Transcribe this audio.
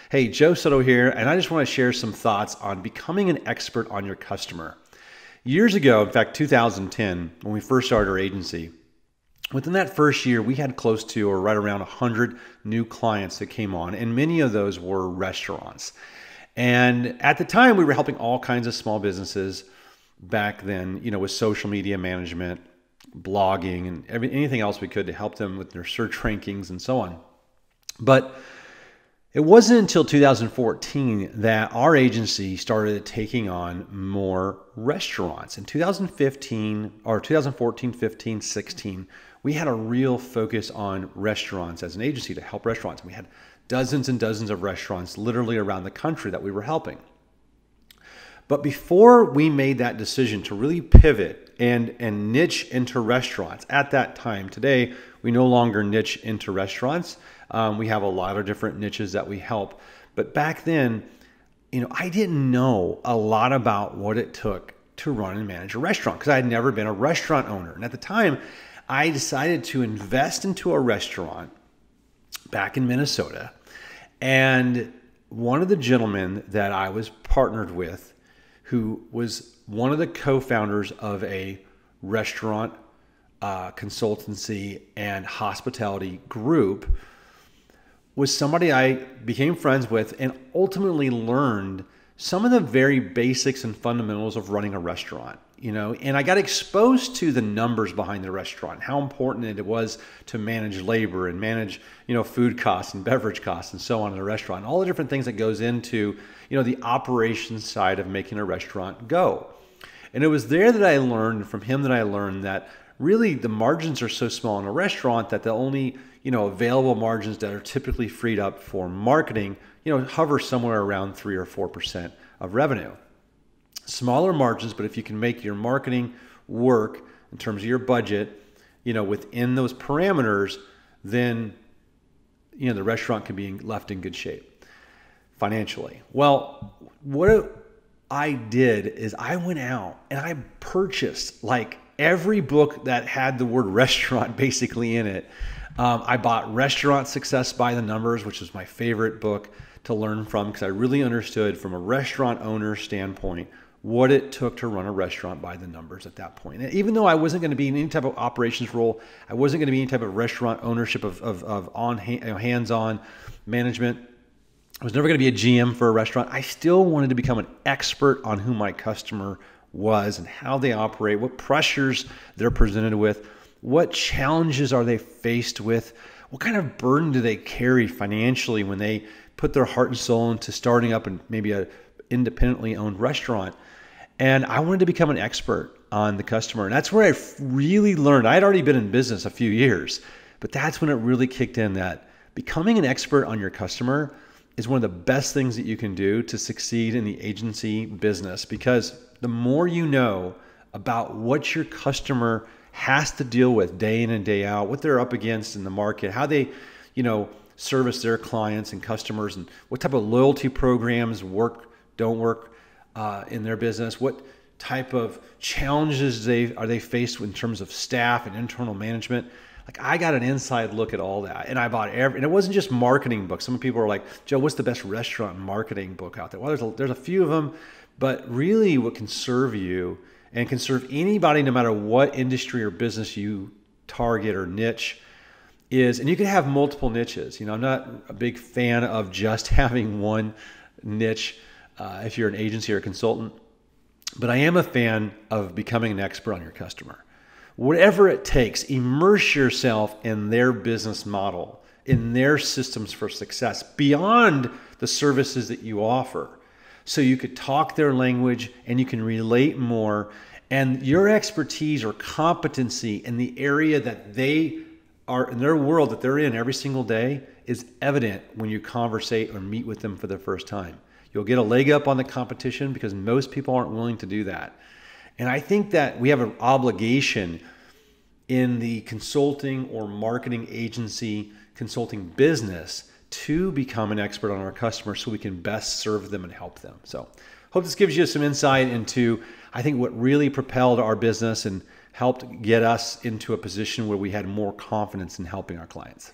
Hey, Joe Soto here, and I just want to share some thoughts on becoming an expert on your customer. Years ago, in fact, 2010, when we first started our agency, within that first year, we had close to or right around 100 new clients that came on, and many of those were restaurants. And at the time, we were helping all kinds of small businesses back then, with social media management, blogging, and anything else we could to help them with their search rankings and so on. But it wasn't until 2014 that our agency started taking on more restaurants. In 2015 or 2014, 15, 16, we had a real focus on restaurants as an agency to help restaurants. We had dozens and dozens of restaurants literally around the country that we were helping. But before we made that decision to really pivot and niche into restaurants at that time, today we no longer niche into restaurants. We have a lot of different niches that we help. But back then, I didn't know a lot about what it took to run and manage a restaurant because I had never been a restaurant owner. And at the time, I decided to invest into a restaurant back in Minnesota. And one of the gentlemen that I was partnered with, who was one of the co-founders of a restaurant consultancy and hospitality group, was somebody I became friends with and ultimately learned some of the very basics and fundamentals of running a restaurant, and I got exposed to the numbers behind the restaurant, how important it was to manage labor and manage, food costs and beverage costs and so on in a restaurant, all the different things that goes into, the operations side of making a restaurant go. And it was there that I learned from him that really the margins are so small in a restaurant that the only, available margins that are typically freed up for marketing, hover somewhere around 3 or 4% of revenue. Smaller margins, but if you can make your marketing work in terms of your budget, within those parameters, then, the restaurant can be left in good shape financially. Well, what I did is I went out and I purchased like every book that had the word restaurant basically in it. I bought Restaurant Success by the Numbers, which is my favorite book to learn from because I really understood from a restaurant owner standpoint what it took to run a restaurant by the numbers at that point. And even though I wasn't going to be in any type of operations role, I wasn't going to be any type of restaurant ownership of hands-on management, I was never going to be a GM for a restaurant. I still wanted to become an expert on who my customer was and how they operate, what pressures they're presented with, what challenges are they faced with, what kind of burden do they carry financially when they put their heart and soul into starting up and maybe a independently owned restaurant. And I wanted to become an expert on the customer. And that's where I really learned. I had already been in business a few years, but that's when it really kicked in that becoming an expert on your customer is one of the best things that you can do to succeed in the agency business, because the more you know about what your customer has to deal with day in and day out, what they're up against in the market, how they, service their clients and customers, and what type of loyalty programs work, don't work in their business, what type of challenges are they faced with in terms of staff and internal management. Like, I got an inside look at all that, and I bought and it wasn't just marketing books. Some people are like, Joe, what's the best restaurant marketing book out there? Well, there's a few of them, but really what can serve you and can serve anybody, no matter what industry or business you target or niche, is, and you can have multiple niches. I'm not a big fan of just having one niche if you're an agency or a consultant, but I am a fan of becoming an expert on your customer. Whatever it takes, immerse yourself in their business model, in their systems for success, beyond the services that you offer, so you could talk their language and you can relate more. And your expertise or competency in the area that they are in, their world that they're in every single day, is evident when you conversate or meet with them for the first time. You'll get a leg up on the competition because most people aren't willing to do that. And I think that we have an obligation in the consulting or marketing agency consulting business to become an expert on our customers so we can best serve them and help them. So hope this gives you some insight into, I think, what really propelled our business and helped get us into a position where we had more confidence in helping our clients.